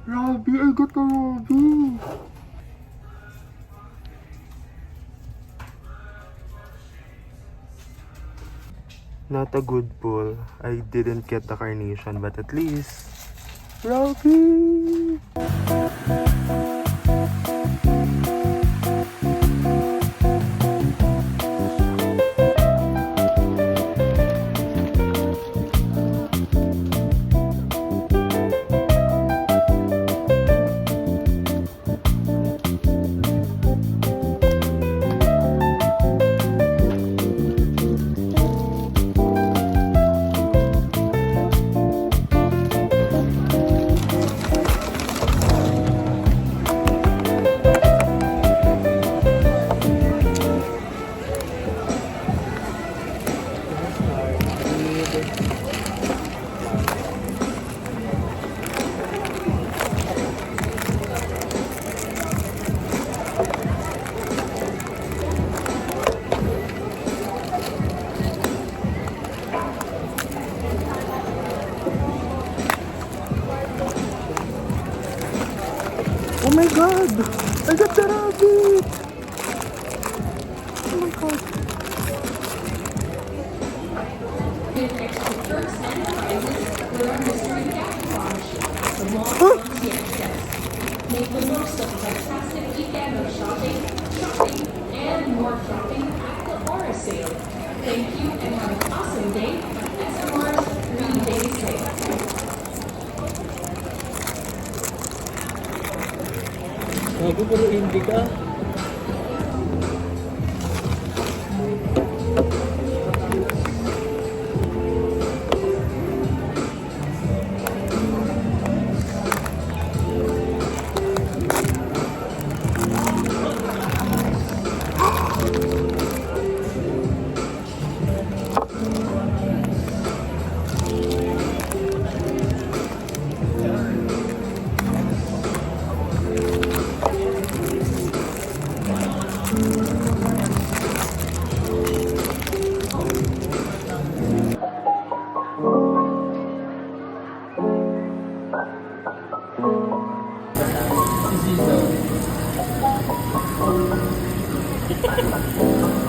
Robby, I got a Robby. Not a good pull. I didn't get the carnation, but at least Robby! Oh my god! I got the rabbit! Oh my god! Get extra perks and prizes with our mystery cash launch. The mall TXS. Make the most of a fantastic weekend of shopping, and more shopping at the Aura sale. Thank you and have an awesome day at SMR's 3-day sale. Bago puro indie ka. This is